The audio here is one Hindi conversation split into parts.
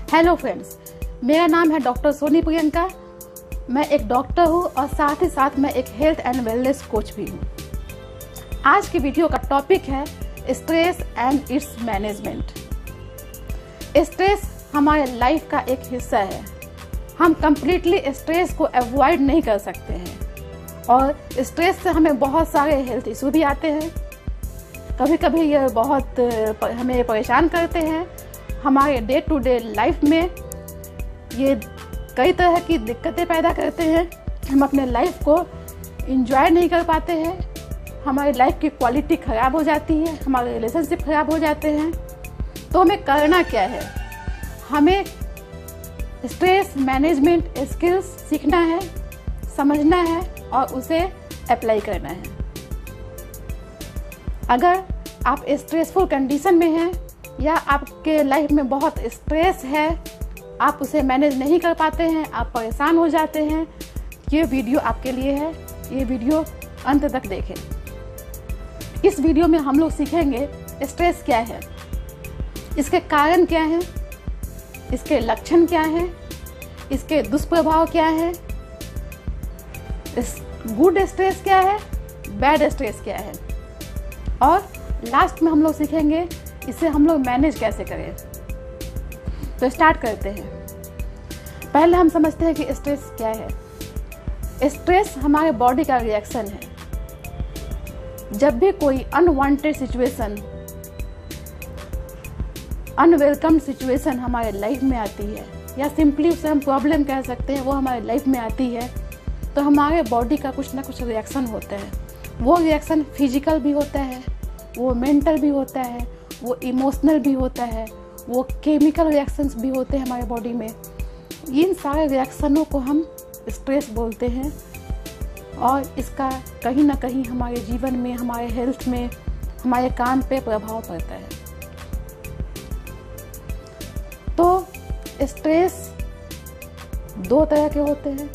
हेलो फ्रेंड्स, मेरा नाम है डॉक्टर सोनी प्रियंका। मैं एक डॉक्टर हूँ और साथ ही साथ मैं एक हेल्थ एंड वेलनेस कोच भी हूँ। आज की वीडियो का टॉपिक है stress and it's management. Stress हमारे लाइफ का एक हिस्सा है। हम कंप्लीटली स्ट्रेस को अवॉइड नहीं कर सकते हैं और स्ट्रेस से हमें बहुत सारे हेल्थ इशू भी आते हैं। कभी कभी ये बहुत हमें परेशान करते हैं। हमारे डे टू डे लाइफ में ये कई तरह की दिक्कतें पैदा करते हैं। हम अपने लाइफ को एंजॉय नहीं कर पाते हैं, हमारी लाइफ की क्वालिटी ख़राब हो जाती है, हमारे रिलेशनशिप ख़राब हो जाते हैं। तो हमें करना क्या है? हमें स्ट्रेस मैनेजमेंट स्किल्स सीखना है, समझना है और उसे अप्लाई करना है। अगर आप स्ट्रेसफुल कंडीशन में हैं या आपके लाइफ में बहुत स्ट्रेस है, आप उसे मैनेज नहीं कर पाते हैं, आप परेशान हो जाते हैं, ये वीडियो आपके लिए है। ये वीडियो अंत तक देखें। इस वीडियो में हम लोग सीखेंगे स्ट्रेस क्या है, इसके कारण क्या हैं, इसके लक्षण क्या हैं, इसके दुष्प्रभाव क्या हैं, गुड स्ट्रेस क्या है, बैड स्ट्रेस क्या है, और लास्ट में हम लोग सीखेंगे इसे हम लोग मैनेज कैसे करें। तो स्टार्ट करते हैं। पहले हम समझते हैं कि स्ट्रेस क्या है। स्ट्रेस हमारे बॉडी का रिएक्शन है। जब भी कोई अनवांटेड सिचुएशन, अनवेलकम सिचुएशन हमारे लाइफ में आती है या सिंपली उसे हम प्रॉब्लम कह सकते हैं, वो हमारे लाइफ में आती है, तो हमारे बॉडी का कुछ ना कुछ रिएक्शन होता है। वो रिएक्शन फिजिकल भी होता है, वो मेंटल भी होता है, वो इमोशनल भी होता है, वो केमिकल रिएक्शंस भी होते हैं हमारे बॉडी में। इन सारे रिएक्शनों को हम स्ट्रेस बोलते हैं और इसका कहीं ना कहीं हमारे जीवन में, हमारे हेल्थ में, हमारे काम पे प्रभाव पड़ता है। तो स्ट्रेस दो तरह के होते हैं,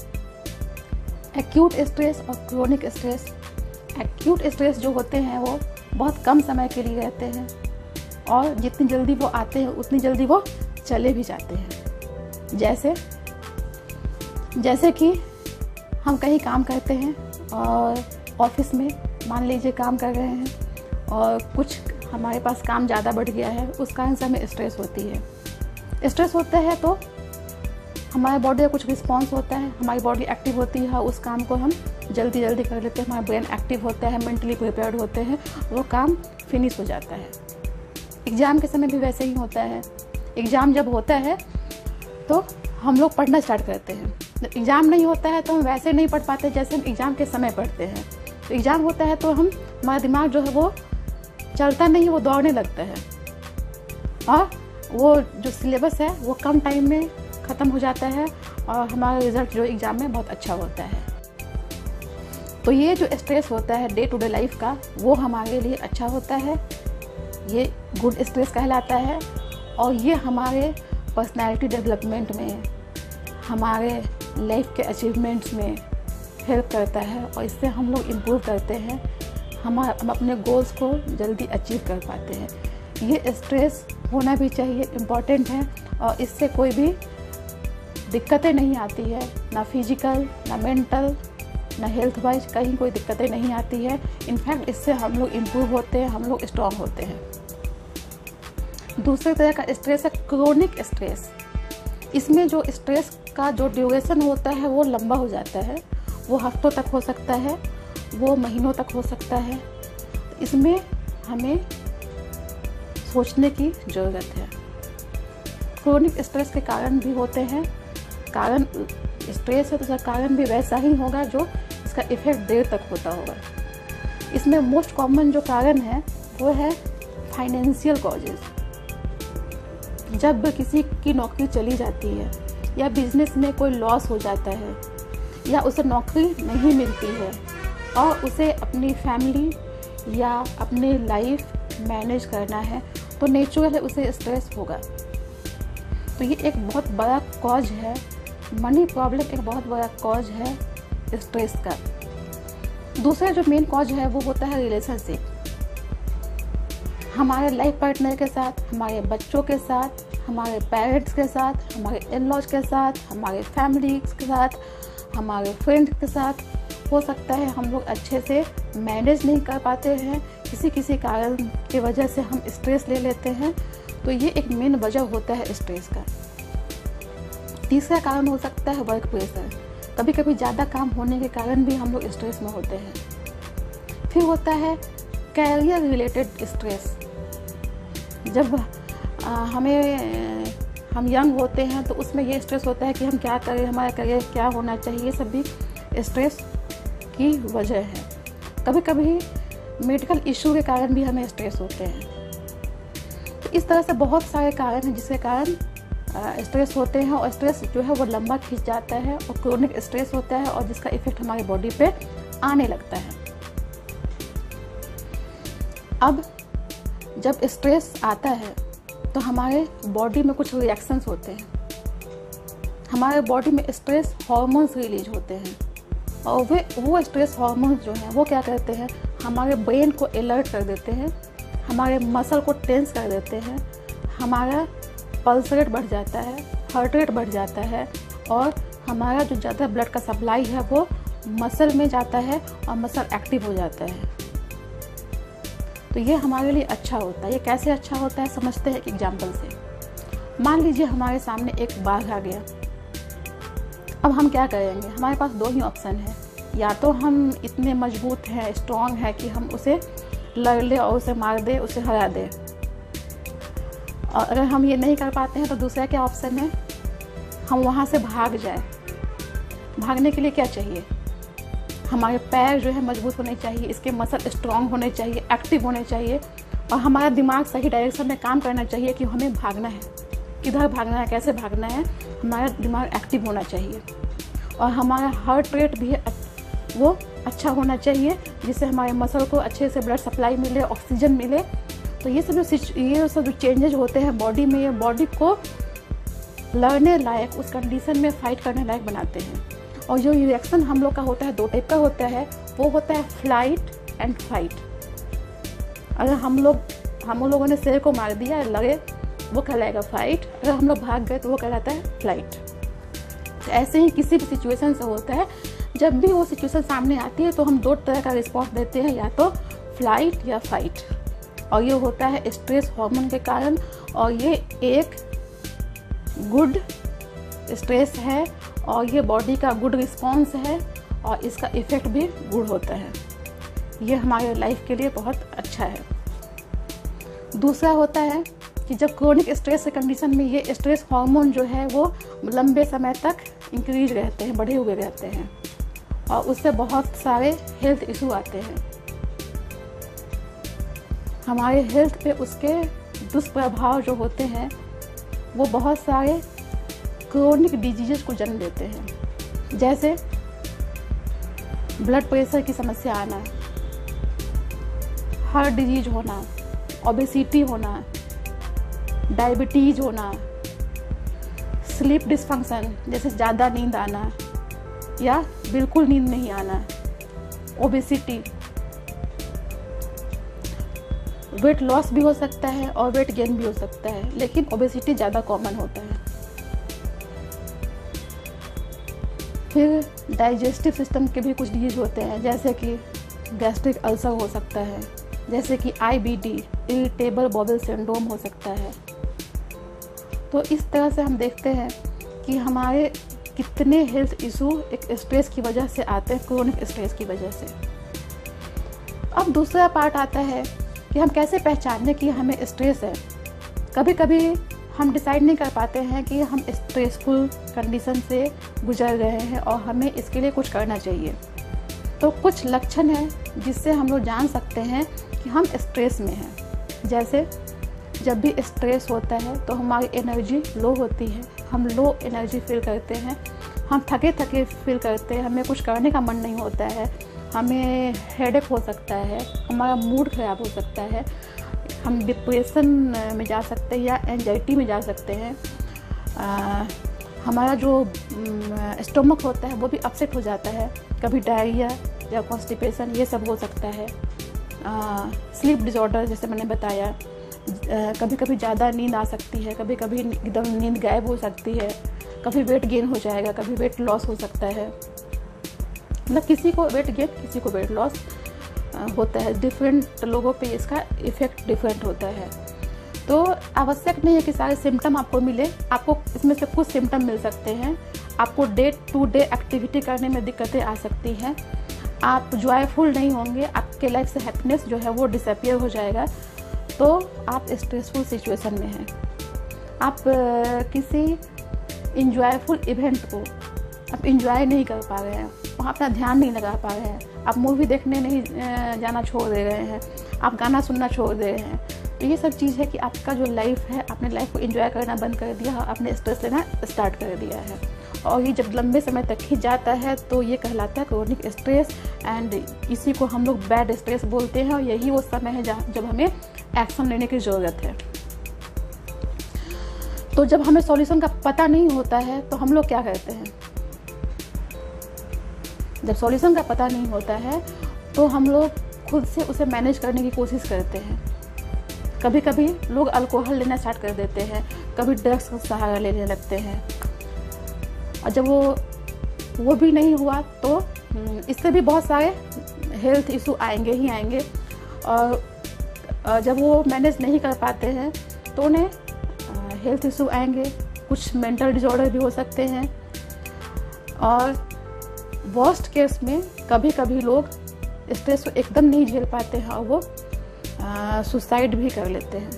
एक्यूट स्ट्रेस और क्रोनिक स्ट्रेस। एक्यूट स्ट्रेस जो होते हैं वो बहुत कम समय के लिए रहते हैं और जितनी जल्दी वो आते हैं उतनी जल्दी वो चले भी जाते हैं। जैसे कि हम कहीं काम करते हैं और ऑफिस में मान लीजिए काम कर रहे हैं और कुछ हमारे पास काम ज़्यादा बढ़ गया है, उस कारण से हमें स्ट्रेस होती है। स्ट्रेस होता है तो हमारे बॉडी का कुछ रिस्पॉन्स होता है, हमारी बॉडी एक्टिव होती है, उस काम को हम जल्दी जल्दी कर लेते हैं, हमारा ब्रेन एक्टिव होता है, मेंटली प्रिपेयर्ड होते हैं, वो काम फिनिश हो जाता है। एग्ज़ाम के समय भी वैसे ही होता है। एग्ज़ाम जब होता है तो हम लोग पढ़ना स्टार्ट करते हैं। जब एग्ज़ाम नहीं होता है तो हम वैसे नहीं पढ़ पाते जैसे हम एग्ज़ाम के समय पढ़ते हैं। तो एग्ज़ाम होता है तो हमारा दिमाग जो है वो चलता नहीं, वो दौड़ने लगता है और वो जो सिलेबस है वो कम टाइम में ख़त्म हो जाता है और हमारा रिज़ल्ट जो एग्ज़ाम में बहुत अच्छा होता है। तो ये जो स्ट्रेस होता है डे टू डे लाइफ का, वो हमारे लिए अच्छा होता है, ये गुड स्ट्रेस कहलाता है और ये हमारे पर्सनैलिटी डेवलपमेंट में, हमारे लाइफ के अचीवमेंट्स में हेल्प करता है और इससे हम लोग इम्प्रूव करते हैं, हम अपने गोल्स को जल्दी अचीव कर पाते हैं। ये स्ट्रेस होना भी चाहिए, इम्पॉर्टेंट है और इससे कोई भी दिक्कतें नहीं आती है, ना फिजिकल, ना मेंटल, ना हेल्थ वाइज कहीं कोई दिक्कतें नहीं आती है। इनफैक्ट इससे हम लोग इम्प्रूव होते हैं, हम लोग स्ट्रॉन्ग होते हैं। दूसरे तरह का स्ट्रेस है क्रोनिक स्ट्रेस। इसमें जो स्ट्रेस का जो ड्यूरेशन होता है वो लंबा हो जाता है, वो हफ्तों तक हो सकता है, वो महीनों तक हो सकता है। इसमें हमें सोचने की ज़रूरत है। क्रोनिक स्ट्रेस के कारण भी होते हैं, कारण स्ट्रेस है तो उसका कारण भी वैसा ही होगा जो इसका इफेक्ट देर तक होता होगा। इसमें मोस्ट कॉमन जो कारण है वो है फाइनेंशियल कॉजेज़। जब किसी की नौकरी चली जाती है या बिजनेस में कोई लॉस हो जाता है या उसे नौकरी नहीं मिलती है और उसे अपनी फैमिली या अपनी लाइफ मैनेज करना है तो नेचुरल है उसे स्ट्रेस होगा। तो ये एक बहुत बड़ा कॉज है, मनी प्रॉब्लम एक बहुत बड़ा कॉज है स्ट्रेस का। दूसरा जो मेन कॉज है वो होता है रिलेशनशिप। हमारे लाइफ पार्टनर के साथ, हमारे बच्चों के साथ, हमारे पेरेंट्स के साथ, हमारे इन-लॉज के साथ, हमारे फैमिली के साथ, हमारे फ्रेंड्स के साथ। हो सकता है हम लोग अच्छे से मैनेज नहीं कर पाते हैं, किसी कारण की वजह से हम स्ट्रेस ले लेते हैं, तो ये एक मेन वजह होता है स्ट्रेस का। तीसरा कारण हो सकता है वर्क प्रेशर। कभी कभी ज़्यादा काम होने के कारण भी हम लोग स्ट्रेस में होते हैं। फिर होता है कैरियर रिलेटेड स्ट्रेस। जब हम यंग होते हैं तो उसमें ये स्ट्रेस होता है कि हम क्या करें, हमारा करियर क्या होना चाहिए, ये सब भी स्ट्रेस की वजह है। कभी कभी मेडिकल इशू के कारण भी हमें स्ट्रेस होते हैं। तो इस तरह से बहुत सारे कारण हैं जिसके कारण स्ट्रेस होते हैं, और स्ट्रेस जो है वो लंबा खिंच जाता है और क्रोनिक स्ट्रेस होता है, और जिसका इफेक्ट हमारी बॉडी पे आने लगता है। अब जब स्ट्रेस आता है तो हमारे बॉडी में कुछ रिएक्शंस होते हैं। हमारे बॉडी में स्ट्रेस हार्मोन्स रिलीज होते हैं, और वो स्ट्रेस हार्मोन्स जो हैं वो क्या करते हैं, हमारे ब्रेन को अलर्ट कर देते हैं, हमारे मसल को टेंस कर देते हैं, हमारा पल्स रेट बढ़ जाता है, हार्ट रेट बढ़ जाता है, और हमारा जो ज़्यादा ब्लड का सप्लाई है वो मसल में जाता है और मसल एक्टिव हो जाता है। तो ये हमारे लिए अच्छा होता है। ये कैसे अच्छा होता है समझते हैं एक एग्जाम्पल से। मान लीजिए हमारे सामने एक बाघ आ गया। अब हम क्या करेंगे? हमारे पास दो ही ऑप्शन है, या तो हम इतने मजबूत हैं, स्ट्रॉन्ग हैं कि हम उसे लड़ ले और उसे मार दे, उसे हरा दे। और अगर हम ये नहीं कर पाते हैं तो दूसरा क्या ऑप्शन है, हम वहाँ से भाग जाए। भागने के लिए क्या चाहिए? हमारे पैर जो है मजबूत होने चाहिए, इसके मसल स्ट्रॉन्ग होने चाहिए, एक्टिव होने चाहिए, और हमारा दिमाग सही डायरेक्शन में काम करना चाहिए कि हमें भागना है, किधर भागना है, कैसे भागना है। हमारा दिमाग एक्टिव होना चाहिए, और हमारा हार्ट रेट भी वो अच्छा होना चाहिए, जिससे हमारे मसल को अच्छे से ब्लड सप्लाई मिले, ऑक्सीजन मिले। तो ये सब जो चेंजेस होते हैं बॉडी में, ये बॉडी को लड़ने लायक, उस कंडीशन में फाइट करने लायक बनाते हैं। और जो रिएक्शन हम लोग का होता है, दो टाइप का होता है। वो होता है फ्लाइट एंड फाइट। अगर हम लोगों ने शेर को मार दिया, लगे, वो कहलाएगा फाइट। अगर हम लोग भाग गए तो वो कहलाता है फ्लाइट। तो ऐसे ही किसी भी सिचुएशन से होता है। जब भी वो सिचुएशन सामने आती है तो हम दो तरह का रिस्पॉन्स देते हैं, या तो फ्लाइट या फाइट। और ये होता है स्ट्रेस हार्मोन के कारण, और ये एक गुड स्ट्रेस है, और ये बॉडी का गुड रिस्पॉन्स है, और इसका इफ़ेक्ट भी गुड होता है। ये हमारे लाइफ के लिए बहुत अच्छा है। दूसरा होता है कि जब क्रोनिक स्ट्रेस के कंडीशन में ये स्ट्रेस हार्मोन जो है वो लंबे समय तक इंक्रीज रहते हैं, बढ़े हुए रहते हैं, और उससे बहुत सारे हेल्थ इशू आते हैं। हमारे हेल्थ पे उसके दुष्प्रभाव जो होते हैं वो बहुत सारे क्रोनिक डिजीजेस को जन्म देते हैं, जैसे ब्लड प्रेशर की समस्या आना, हार्ट डिजीज होना, ओबेसिटी होना, डायबिटीज होना, स्लीप डिसफंक्शन जैसे ज़्यादा नींद आना या बिल्कुल नींद नहीं आना, ओबेसिटी, वेट लॉस भी हो सकता है और वेट गेन भी हो सकता है, लेकिन ओबेसिटी ज़्यादा कॉमन होता है। फिर डाइजेस्टिव सिस्टम के भी डिजीज होते हैं, जैसे कि गैस्ट्रिक अल्सर हो सकता है, जैसे कि IBD, इरिटेबल बॉवल सिंड्रोम हो सकता है। तो इस तरह से हम देखते हैं कि हमारे कितने हेल्थ इशू एक स्ट्रेस की वजह से आते हैं, क्रोनिक स्ट्रेस की वजह से। अब दूसरा पार्ट आता है कि हम कैसे पहचानें कि हमें स्ट्रेस है। कभी कभी हम डिसाइड नहीं कर पाते हैं कि हम स्ट्रेसफुल कंडीशन से गुजर रहे हैं और हमें इसके लिए कुछ करना चाहिए। तो कुछ लक्षण हैं जिससे हम लोग जान सकते हैं कि हम स्ट्रेस में हैं। जैसे जब भी स्ट्रेस होता है तो हमारी एनर्जी लो होती है, हम लो एनर्जी फील करते हैं, हम थके थके फील करते हैं, हमें कुछ करने का मन नहीं होता है, हमें हेडेक हो सकता है, हमारा मूड ख़राब हो सकता है, हम डिप्रेशन में जा सकते हैं या एंजाइटी में जा सकते हैं, हमारा जो स्टमक होता है वो भी अपसेट हो जाता है, कभी डायरिया या कॉन्स्टिपेशन ये सब हो सकता है, स्लीप डिसऑर्डर जैसे मैंने बताया, कभी कभी ज़्यादा नींद आ सकती है, कभी कभी एकदम नींद गायब हो सकती है, कभी वेट गेन हो जाएगा, कभी वेट लॉस हो सकता है। मतलब किसी को वेट गेन, किसी को वेट लॉस होता है। डिफरेंट लोगों पे इसका इफ़ेक्ट डिफरेंट होता है। तो आवश्यक नहीं है कि सारे सिम्टम आपको मिले, आपको इसमें से कुछ सिम्टम मिल सकते हैं। आपको डे टू डे एक्टिविटी करने में दिक्कतें आ सकती हैं, आप जॉयफुल नहीं होंगे, आपके लाइफ से हैप्पीनेस जो है वो डिसअपियर हो जाएगा। तो आप स्ट्रेसफुल सिचुएशन में हैं, आप किसी इंजॉयफुल इवेंट को आप इंजॉय नहीं कर पा रहे हैं, वहाँ अपना ध्यान नहीं लगा पा रहे हैं, आप मूवी देखने नहीं जाना छोड़ दे रहे हैं, आप गाना सुनना छोड़ दे रहे हैं। तो ये सब चीज़ है कि आपका जो लाइफ है, आपने लाइफ को एंजॉय करना बंद कर दिया, आपने स्ट्रेस लेना स्टार्ट कर दिया है। और ये जब लंबे समय तक खिंच जाता है तो ये कहलाता है क्रोनिक स्ट्रेस, एंड इसी को हम लोग बैड स्ट्रेस बोलते हैं। और यही वो समय है जब हमें एक्शन लेने की ज़रूरत है। तो जब हमें सॉल्यूशन का पता नहीं होता है तो हम लोग क्या करते हैं? जब सॉल्यूशन का पता नहीं होता है तो हम लोग खुद से उसे मैनेज करने की कोशिश करते हैं। कभी कभी लोग अल्कोहल लेना स्टार्ट कर देते हैं, कभी ड्रग्स का सहारा लेने लगते हैं, और जब वो भी नहीं हुआ तो इससे भी बहुत सारे हेल्थ इशू आएंगे ही आएंगे। और जब वो मैनेज नहीं कर पाते हैं तो उन्हें हेल्थ इशू आएंगे, कुछ मेंटल डिसऑर्डर भी हो सकते हैं। और वर्स्ट केस में कभी कभी लोग स्ट्रेस को एकदम नहीं झेल पाते हैं और वो सुसाइड भी कर लेते हैं।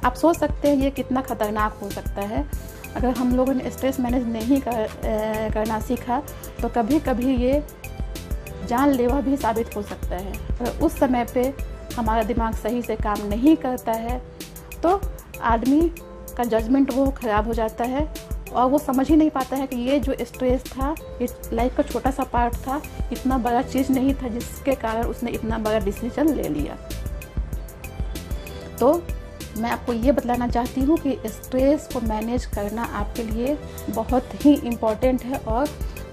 आप सोच सकते हैं ये कितना खतरनाक हो सकता है। अगर हम लोगों ने स्ट्रेस मैनेज नहीं करना सीखा तो कभी कभी ये जानलेवा भी साबित हो सकता है। अगर उस समय पे हमारा दिमाग सही से काम नहीं करता है तो आदमी का जजमेंट वो ख़राब हो जाता है और वो समझ ही नहीं पाता है कि ये जो स्ट्रेस था, ये लाइफ का छोटा सा पार्ट था, इतना बड़ा चीज़ नहीं था जिसके कारण उसने इतना बड़ा डिसीजन ले लिया। तो मैं आपको ये बतलाना चाहती हूँ कि स्ट्रेस को मैनेज करना आपके लिए बहुत ही इम्पॉर्टेंट है और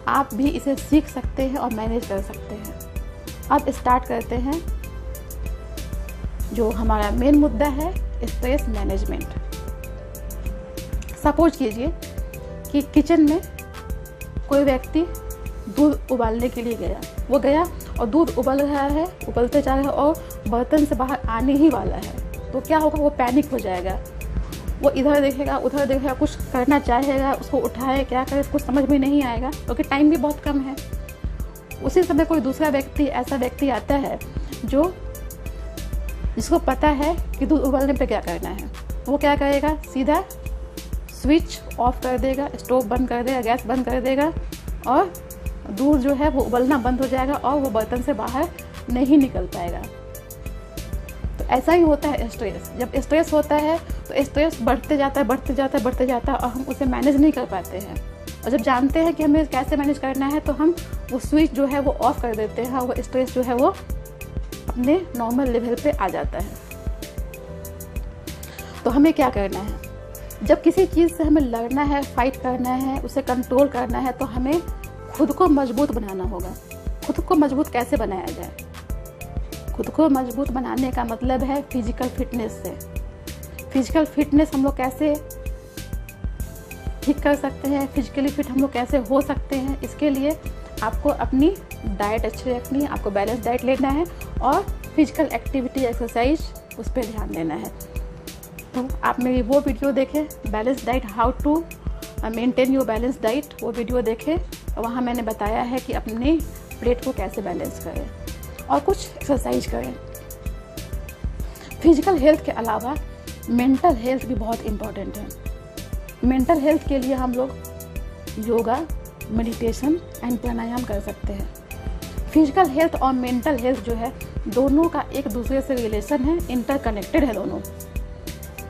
आप भी इसे सीख सकते हैं और मैनेज कर सकते हैं। अब स्टार्ट करते हैं जो हमारा मेन मुद्दा है, स्ट्रेस मैनेजमेंट। सपोज कीजिए कि किचन में कोई व्यक्ति दूध उबालने के लिए गया, वो गया और दूध उबल रहा है, उबलते जा रहा है और बर्तन से बाहर आने ही वाला है। तो क्या होगा? वो पैनिक हो जाएगा, वो इधर देखेगा उधर देखेगा, कुछ करना चाहेगा, उसको उठाए क्या करे कुछ समझ में नहीं आएगा क्योंकि टाइम भी बहुत कम है। उसी समय कोई दूसरा व्यक्ति, ऐसा व्यक्ति आता है जिसको पता है कि दूध उबलने पे क्या करना है। वो क्या करेगा? सीधा स्विच ऑफ कर देगा, स्टोव बंद कर देगा, गैस बंद कर देगा और दूध जो है वो उबलना बंद हो जाएगा और वो बर्तन से बाहर नहीं निकल पाएगा। तो ऐसा ही होता है स्ट्रेस। जब स्ट्रेस होता है तो स्ट्रेस बढ़ते जाता है और हम उसे मैनेज नहीं कर पाते हैं। और जब जानते हैं कि हमें कैसे मैनेज करना है तो हम वो स्विच जो है वो ऑफ कर देते हैं और वो स्ट्रेस जो है वो अपने नॉर्मल लेवल पे आ जाता है। तो हमें क्या करना है? जब किसी चीज़ से हमें लड़ना है, फाइट करना है, उसे कंट्रोल करना है तो हमें खुद को मजबूत बनाना होगा। खुद को मजबूत कैसे बनाया जाए? खुद को मजबूत बनाने का मतलब है फिजिकल फिटनेस से। फिजिकल फिटनेस हम लोग कैसे ठीक कर सकते हैं, फिजिकली फिट हम लोग कैसे हो सकते हैं? इसके लिए आपको अपनी डाइट अच्छी रखनी है, आपको बैलेंस डाइट लेना है और फिजिकल एक्टिविटी, एक्सरसाइज उस पर ध्यान देना है। तो आप मेरी वो वीडियो देखें, balance diet, how to maintain your balance diet, वो वीडियो देखें। वहाँ मैंने बताया है कि अपने प्लेट को कैसे बैलेंस करें और कुछ एक्सरसाइज करें। फिजिकल हेल्थ के अलावा मेंटल हेल्थ भी बहुत इम्पॉर्टेंट है। मेंटल हेल्थ के लिए हम लोग योगा, मेडिटेशन एंड प्राणायाम कर सकते हैं। फिजिकल हेल्थ और मेंटल हेल्थ जो है दोनों का एक दूसरे से रिलेशन है, इंटरकनेक्टेड है दोनों।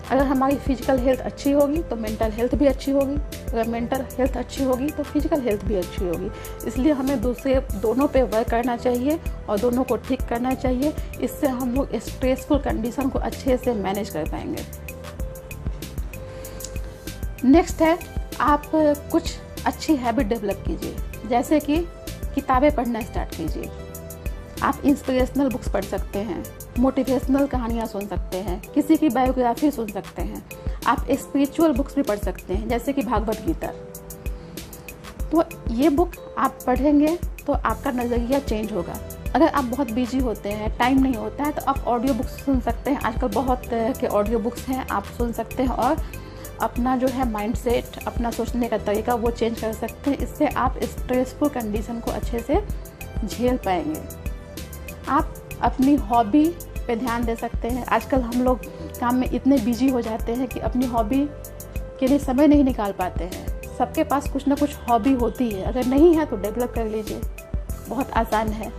अगर हमारी फिजिकल हेल्थ अच्छी होगी तो मेंटल हेल्थ भी अच्छी होगी, अगर मेंटल हेल्थ अच्छी होगी तो फिजिकल हेल्थ भी अच्छी होगी। इसलिए हमें दोनों पे वर्क करना चाहिए और दोनों को ठीक करना चाहिए। इससे हम लोग स्ट्रेसफुल कंडीशन को अच्छे से मैनेज कर पाएंगे। नेक्स्ट है, आप कुछ अच्छी हैबिट डेवलप कीजिए, जैसे कि किताबें पढ़ना स्टार्ट कीजिए। आप इंस्पिरेशनल बुक्स पढ़ सकते हैं, मोटिवेशनल कहानियाँ सुन सकते हैं, किसी की बायोग्राफी सुन सकते हैं, आप स्पिरिचुअल बुक्स भी पढ़ सकते हैं जैसे कि भागवत गीता। तो ये बुक आप पढ़ेंगे तो आपका नज़रिया चेंज होगा। अगर आप बहुत बिजी होते हैं, टाइम नहीं होता है, तो आप ऑडियो बुक्स सुन सकते हैं। आजकल बहुत तरह के ऑडियो बुक्स हैं, आप सुन सकते हैं और अपना जो है माइंडसेट, अपना सोचने का तरीका वो चेंज कर सकते हैं। इससे आप स्ट्रेसफुल कंडीशन को अच्छे से झेल पाएंगे। आप अपनी हॉबी पे ध्यान दे सकते हैं। आजकल हम लोग काम में इतने बिजी हो जाते हैं कि अपनी हॉबी के लिए समय नहीं निकाल पाते हैं। सबके पास कुछ ना कुछ हॉबी होती है, अगर नहीं है तो डेवलप कर लीजिए, बहुत आसान है।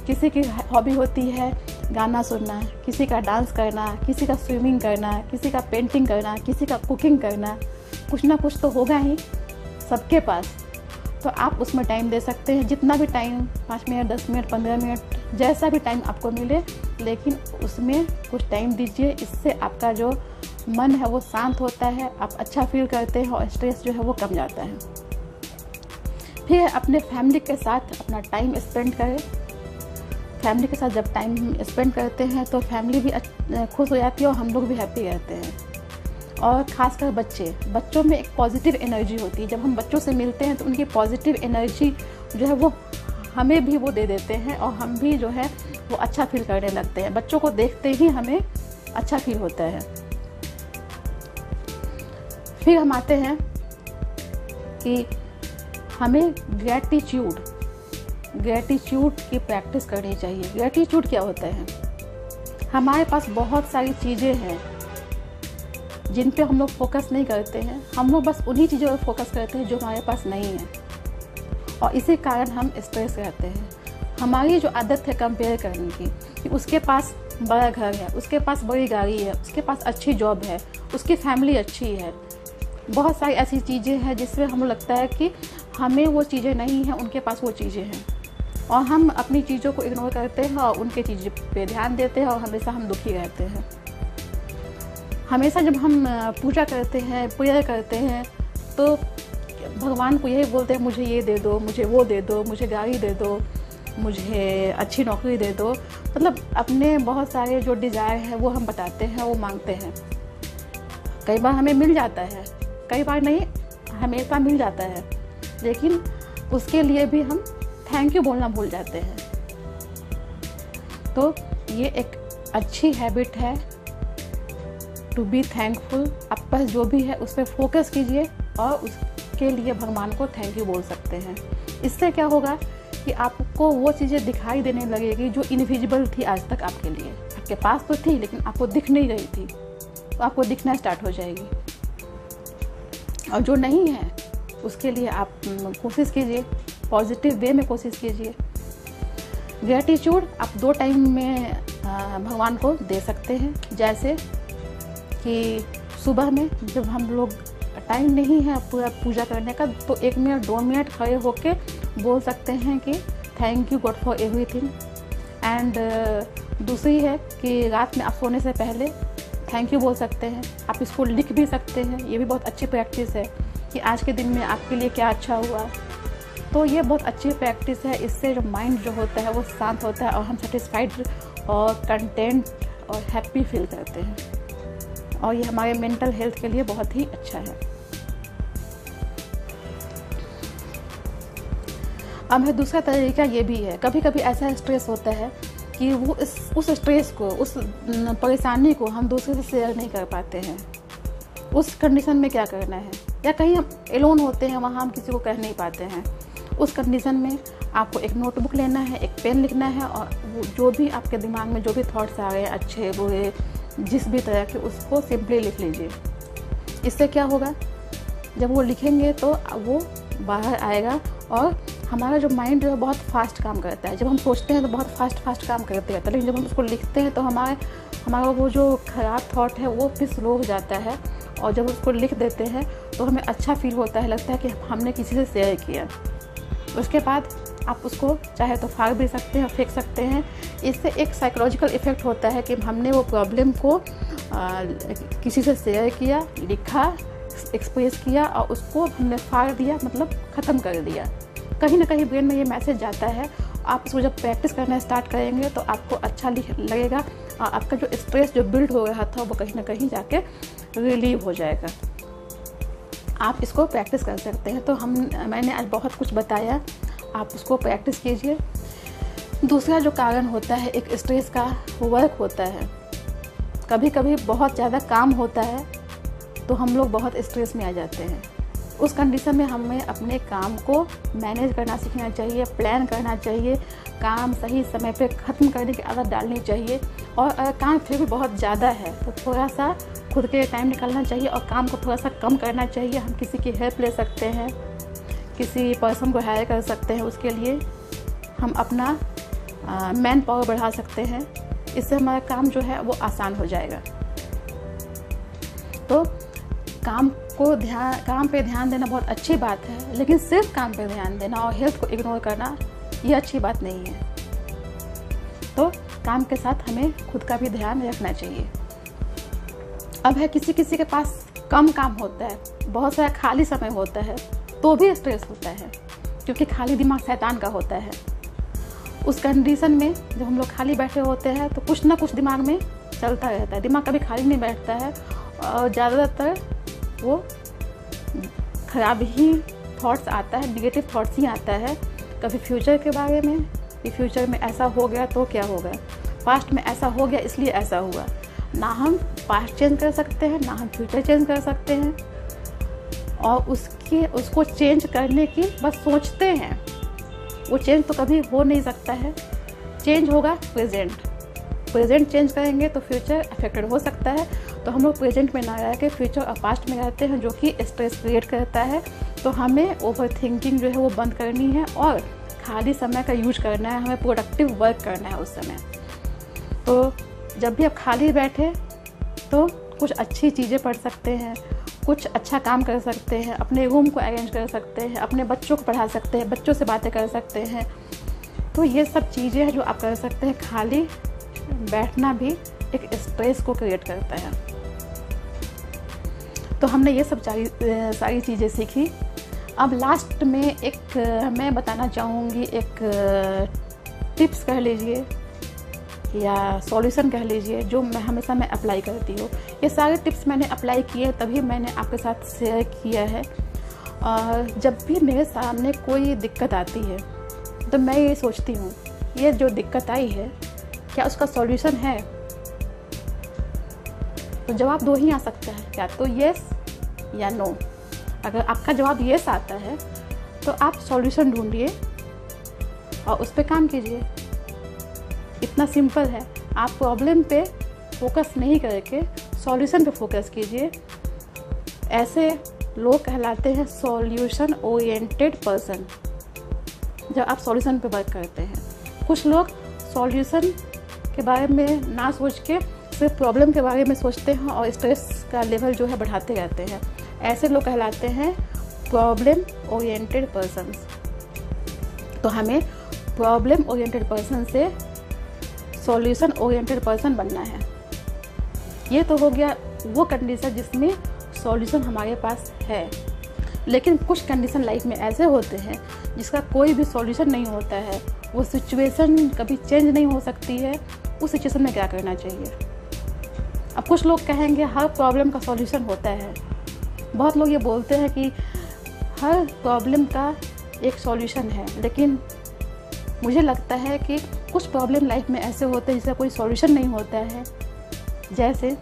किसी की हॉबी होती है गाना सुनना, किसी का डांस करना, किसी का स्विमिंग करना, किसी का पेंटिंग करना, किसी का कुकिंग करना, कुछ ना कुछ तो होगा ही सबके पास। तो आप उसमें टाइम दे सकते हैं, जितना भी टाइम, 5 मिनट, 10 मिनट, 15 मिनट, जैसा भी टाइम आपको मिले, लेकिन उसमें कुछ टाइम दीजिए। इससे आपका जो मन है वो शांत होता है, आप अच्छा फील करते हैं और स्ट्रेस जो है वो कम जाता है। फिर अपने फैमिली के साथ अपना टाइम स्पेंड करें। फैमिली के साथ जब टाइम स्पेंड करते हैं तो फैमिली भी खुश हो जाती है और हम लोग भी हैप्पी रहते हैं। और ख़ासकर बच्चों में एक पॉजिटिव एनर्जी होती है। जब हम बच्चों से मिलते हैं तो उनकी पॉजिटिव एनर्जी जो है वो हमें भी वो दे देते हैं और हम भी जो है वो अच्छा फील करने लगते हैं। बच्चों को देखते ही हमें अच्छा फील होता है। फिर हम आते हैं कि हमें ग्रैटिट्यूड की प्रैक्टिस करनी चाहिए। ग्रैटिट्यूड क्या होता है? हमारे पास बहुत सारी चीज़ें हैं जिन पे हम लोग फोकस नहीं करते हैं। हम लोग बस उन्हीं चीज़ों पर फोकस करते हैं जो हमारे पास नहीं है, और इसी कारण हम स्ट्रेस रहते हैं। हमारी जो आदत है कंपेयर करने की, कि उसके पास बड़ा घर है, उसके पास बड़ी गाड़ी है, उसके पास अच्छी जॉब है, उसकी फैमिली अच्छी है, बहुत सारी ऐसी चीज़ें हैं जिसमें हमें लगता है कि हमें वो चीज़ें नहीं हैं, उनके पास वो चीज़ें हैं, और हम अपनी चीज़ों को इग्नोर करते हैं और उनके चीज़ों पे ध्यान देते हैं और हमेशा हम दुखी रहते हैं। हमेशा जब हम पूजा करते हैं, प्रेयर करते हैं, तो भगवान को यही बोलते हैं, मुझे ये दे दो, मुझे वो दे दो, मुझे गाड़ी दे दो, मुझे अच्छी नौकरी दे दो। मतलब अपने बहुत सारे जो डिज़ायर है वो हम बताते हैं, वो मांगते हैं। कई बार हमें मिल जाता है, कई बार नहीं, हमेशा मिल जाता है, लेकिन उसके लिए भी हम थैंक यू बोलना भूल जाते हैं। तो ये एक अच्छी हैबिट है, टू बी थैंकफुल। आपके पास जो भी है उस पर फोकस कीजिए और उसके लिए भगवान को थैंक यू बोल सकते हैं। इससे क्या होगा कि आपको वो चीज़ें दिखाई देने लगेगी जो इनविजिबल थी आज तक आपके लिए। आपके पास तो थी लेकिन आपको दिख नहीं रही थी, तो आपको दिखना स्टार्ट हो जाएगी। और जो नहीं है उसके लिए आप कोशिश कीजिए, पॉजिटिव वे में कोशिश कीजिए। ग्रैटिट्यूड आप 2 टाइम में भगवान को दे सकते हैं। जैसे कि सुबह में जब हम लोग टाइम नहीं है पूरा पूजा करने का, तो 1 मिनट 2 मिनट खड़े होके बोल सकते हैं कि thank you God for everything. And दूसरी है कि रात में आप सोने से पहले थैंक यू बोल सकते हैं। आप इसको लिख भी सकते हैं, ये भी बहुत अच्छी प्रैक्टिस है कि आज के दिन में आपके लिए क्या अच्छा हुआ। तो ये बहुत अच्छी प्रैक्टिस है। इससे जो माइंड जो होता है वो शांत होता है और हम सेटिस्फाइड और कंटेंट और हैप्पी फील करते हैं, और ये हमारे मेंटल हेल्थ के लिए बहुत ही अच्छा है। अब है दूसरा तरीका ये भी है, कभी कभी ऐसा स्ट्रेस होता है कि वो उस स्ट्रेस को, उस परेशानी को हम दूसरे से शेयर नहीं कर पाते हैं। उस कंडीशन में क्या करना है, या कहीं हम एलोन होते हैं, वहाँ हम किसी को कह नहीं पाते हैं। उस कंडीशन में आपको एक नोटबुक लेना है, एक पेन लिखना है, और वो जो भी आपके दिमाग में जो भी थॉट्स आ रहे हैं, अच्छे बुरे जिस भी तरह के, उसको सिंपली लिख लीजिए। इससे क्या होगा, जब वो लिखेंगे तो वो बाहर आएगा, और हमारा जो माइंड जो है बहुत फास्ट काम करता है। जब हम सोचते हैं तो बहुत फास्ट काम करते रहता है, लेकिन जब हम उसको लिखते हैं तो हमारा वो जो ख़राब थॉट है वो फिर स्लो हो जाता है, और जब उसको लिख देते हैं तो हमें अच्छा फील होता है, लगता है कि हमने किसी से शेयर किया। उसके बाद आप उसको चाहे तो फाड़ भी सकते हैं, फेंक सकते हैं। इससे एक साइकोलॉजिकल इफ़ेक्ट होता है कि हमने वो प्रॉब्लम को किसी से शेयर किया, लिखा, एक्सप्रेस किया, और उसको हमने फाड़ दिया, मतलब ख़त्म कर दिया। कहीं ना कहीं ब्रेन में ये मैसेज जाता है आप इसको जब प्रैक्टिस करना स्टार्ट करेंगे तो आपको अच्छा लगेगा और आपका जो स्ट्रेस जो बिल्ड हो रहा था वो कहीं ना कहीं जाके रिलीव हो जाएगा। आप इसको प्रैक्टिस कर सकते हैं। तो मैंने आज बहुत कुछ बताया, आप उसको प्रैक्टिस कीजिए। दूसरा जो कारण होता है एक स्ट्रेस का, वर्क होता है। कभी कभी बहुत ज़्यादा काम होता है तो हम लोग बहुत स्ट्रेस में आ जाते हैं। उस कंडीशन में हमें अपने काम को मैनेज करना सीखना चाहिए, प्लान करना चाहिए, काम सही समय पे ख़त्म करने की आदत डालनी चाहिए। और अगर काम फिर भी बहुत ज़्यादा है तो थोड़ा सा खुद के टाइम निकालना चाहिए और काम को थोड़ा सा कम करना चाहिए। हम किसी की हेल्प ले सकते हैं, किसी पर्सन को हायर कर सकते हैं, उसके लिए हम अपना मैन पावर बढ़ा सकते हैं। इससे हमारा काम जो है वो आसान हो जाएगा। तो काम पे ध्यान देना बहुत अच्छी बात है, लेकिन सिर्फ काम पे ध्यान देना और हेल्थ को इग्नोर करना ये अच्छी बात नहीं है। तो काम के साथ हमें खुद का भी ध्यान रखना चाहिए। अब है किसी किसी के पास कम काम होता है, बहुत सारा खाली समय होता है, तो भी स्ट्रेस होता है, क्योंकि खाली दिमाग शैतान का होता है। उस कंडीशन में जब हम लोग खाली बैठे होते हैं तो कुछ ना कुछ दिमाग में चलता रहता है। दिमाग कभी खाली नहीं बैठता है और ज़्यादातर वो खराब ही थॉट्स आता है, निगेटिव थॉट्स ही आता है। कभी फ्यूचर के बारे में कि फ्यूचर में ऐसा हो गया तो क्या होगा, पास्ट में ऐसा हो गया इसलिए ऐसा हुआ। ना हम पास्ट चेंज कर सकते हैं, ना हम फ्यूचर चेंज कर सकते हैं, और उसको चेंज करने की बस सोचते हैं। वो चेंज तो कभी हो नहीं सकता है। चेंज होगा प्रेजेंट चेंज करेंगे तो फ्यूचर अफेक्टेड हो सकता है। तो हम लोग प्रेजेंट में ना रह के फ्यूचर और पास्ट में रहते हैं, जो कि स्ट्रेस क्रिएट करता है। तो हमें ओवर थिंकिंग जो है वो बंद करनी है और खाली समय का यूज करना है, हमें प्रोडक्टिव वर्क करना है उस समय। तो जब भी आप खाली बैठे तो कुछ अच्छी चीज़ें पढ़ सकते हैं, कुछ अच्छा काम कर सकते हैं, अपने रूम को अरेंज कर सकते हैं, अपने बच्चों को पढ़ा सकते हैं, बच्चों से बातें कर सकते हैं। तो ये सब चीज़ें हैं जो आप कर सकते हैं। खाली बैठना भी एक स्ट्रेस को क्रिएट करता है। तो हमने ये सब सारी चीज़ें सीखी। अब लास्ट में एक मैं बताना चाहूँगी, एक टिप्स कह लीजिए या सॉल्यूशन कह लीजिए, जो मैं अप्लाई करती हूँ। ये सारे टिप्स मैंने अप्लाई किए, तभी मैंने आपके साथ शेयर किया है। और जब भी मेरे सामने कोई दिक्कत आती है तो मैं ये सोचती हूँ, ये जो दिक्कत आई है क्या उसका सॉल्यूशन है? तो जवाब दो ही आ सकता है, क्या तो येस या नो। अगर आपका जवाब येस आता है तो आप सॉल्यूशन ढूंढिए और उस पर काम कीजिए। इतना सिंपल है। आप प्रॉब्लम पे फोकस नहीं करके सॉल्यूशन पे फोकस कीजिए। ऐसे लोग कहलाते हैं सॉल्यूशन ओरिएंटेड पर्सन, जब आप सॉल्यूशन पे वर्क करते हैं। कुछ लोग सॉल्यूशन के बारे में ना सोच के सिर्फ प्रॉब्लम के बारे में सोचते हैं और स्ट्रेस का लेवल जो है बढ़ाते रहते हैं। ऐसे लोग कहलाते हैं प्रॉब्लम ओरिएंटेड पर्सन। तो हमें प्रॉब्लम ओरिएंटेड पर्सन से सॉल्यूशन ओरिएंटेड पर्सन बनना है। ये तो हो गया वो कंडीशन जिसमें सॉल्यूशन हमारे पास है। लेकिन कुछ कंडीशन लाइफ में ऐसे होते हैं जिसका कोई भी सॉल्यूशन नहीं होता है। वो सिचुएशन कभी चेंज नहीं हो सकती है। उस सिचुएशन में क्या करना चाहिए? अब कुछ लोग कहेंगे हर प्रॉब्लम का सॉल्यूशन होता है। बहुत लोग ये बोलते हैं कि हर प्रॉब्लम का एक सॉल्यूशन है, लेकिन मुझे लगता है कि कुछ प्रॉब्लम लाइफ में ऐसे होते हैं जिसका कोई सॉल्यूशन नहीं होता है। जैसे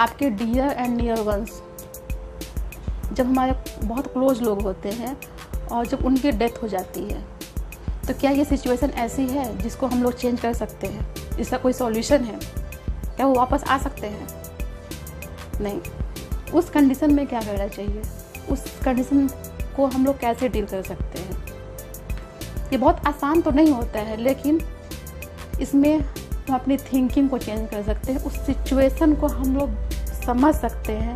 आपके डियर एंड नियर वंस, जब हमारे बहुत क्लोज लोग होते हैं और जब उनकी डेथ हो जाती है, तो क्या ये सिचुएशन ऐसी है जिसको हम लोग चेंज कर सकते हैं? इसका कोई सॉल्यूशन है? क्या वो वापस आ सकते हैं? नहीं। उस कंडीशन में क्या करना चाहिए? उस कंडीशन को हम लोग कैसे डील कर सकते हैं? ये बहुत आसान तो नहीं होता है, लेकिन इसमें हम अपनी थिंकिंग को चेंज कर सकते हैं। उस सिचुएशन को हम लोग समझ सकते हैं।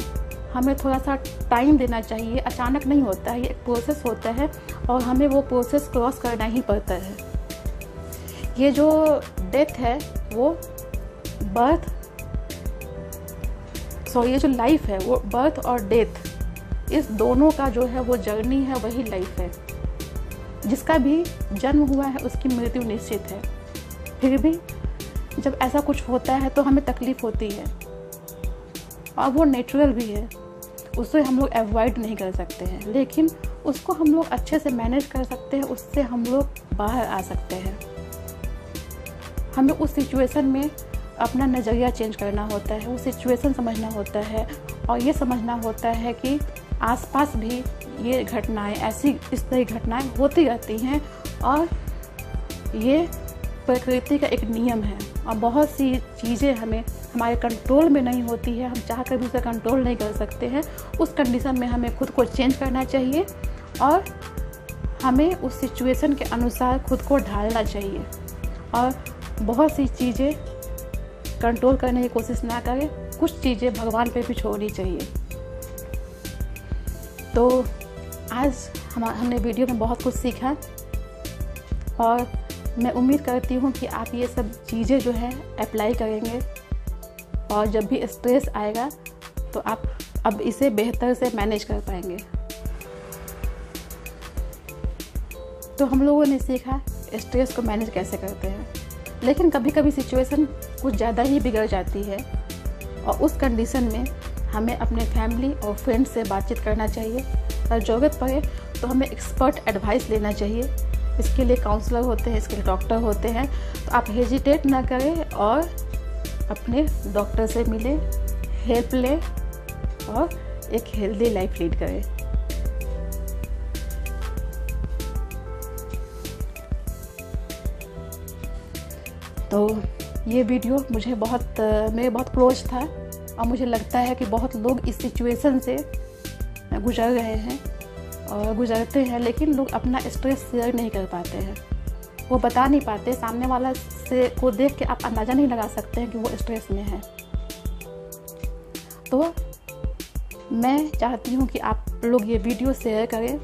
हमें थोड़ा सा टाइम देना चाहिए। अचानक नहीं होता है, ये एक प्रोसेस होता है और हमें वो प्रोसेस क्रॉस करना ही पड़ता है। ये जो डेथ है वो ये जो लाइफ है वो बर्थ और डेथ, इस दोनों का जो है वो जर्नी है, वही लाइफ है। जिसका भी जन्म हुआ है उसकी मृत्यु निश्चित है। फिर भी जब ऐसा कुछ होता है तो हमें तकलीफ़ होती है और वो नेचुरल भी है, उसे हम लोग अवॉइड नहीं कर सकते हैं, लेकिन उसको हम लोग अच्छे से मैनेज कर सकते हैं, उससे हम लोग बाहर आ सकते हैं। हमें उस सिचुएशन में अपना नज़रिया चेंज करना होता है, वो सिचुएशन समझना होता है और ये समझना होता है कि आसपास भी ये घटनाएं, ऐसी इस तरह की घटनाएं होती रहती हैं और ये प्रकृति का एक नियम है और बहुत सी चीज़ें हमारे कंट्रोल में नहीं होती है, हम चाह कर भी उसे कंट्रोल नहीं कर सकते हैं। उस कंडीशन में हमें खुद को चेंज करना चाहिए और हमें उस सिचुएशन के अनुसार खुद को ढालना चाहिए और बहुत सी चीज़ें कंट्रोल करने की कोशिश ना करें, कुछ चीज़ें भगवान पे भी छोड़नी चाहिए। तो आज हमने वीडियो में बहुत कुछ सीखा और मैं उम्मीद करती हूँ कि आप ये सब चीज़ें जो है अप्लाई करेंगे और जब भी स्ट्रेस आएगा तो आप अब इसे बेहतर से मैनेज कर पाएंगे। तो हम लोगों ने सीखा स्ट्रेस को मैनेज कैसे करते हैं, लेकिन कभी कभी सिचुएशन कुछ ज़्यादा ही बिगड़ जाती है और उस कंडीशन में हमें अपने फैमिली और फ्रेंड्स से बातचीत करना चाहिए और ज़रूरत पड़े तो हमें एक्सपर्ट एडवाइस लेना चाहिए। इसके लिए काउंसलर होते हैं, इसके लिए डॉक्टर होते हैं, तो आप हेजिटेट ना करें और अपने डॉक्टर से मिलें, हेल्प लें और एक हेल्दी लाइफ लीड करें। तो ये वीडियो मेरे बहुत क्लोज था और मुझे लगता है कि बहुत लोग इस सिचुएशन से गुजर रहे हैं और गुजरते हैं, लेकिन लोग अपना स्ट्रेस शेयर नहीं कर पाते हैं, वो बता नहीं पाते। सामने वाला को देख के आप अंदाज़ा नहीं लगा सकते हैं कि वो स्ट्रेस में है। तो मैं चाहती हूँ कि आप लोग ये वीडियो शेयर करें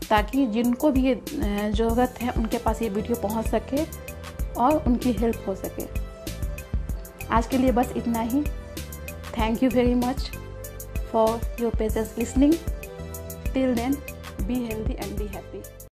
ताकि जिनको भी ये ज़रूरत है उनके पास ये वीडियो पहुँच सके और उनकी हेल्प हो सके। आज के लिए बस इतना ही। Thank you very much for your patience listening. Till then, be healthy and be happy.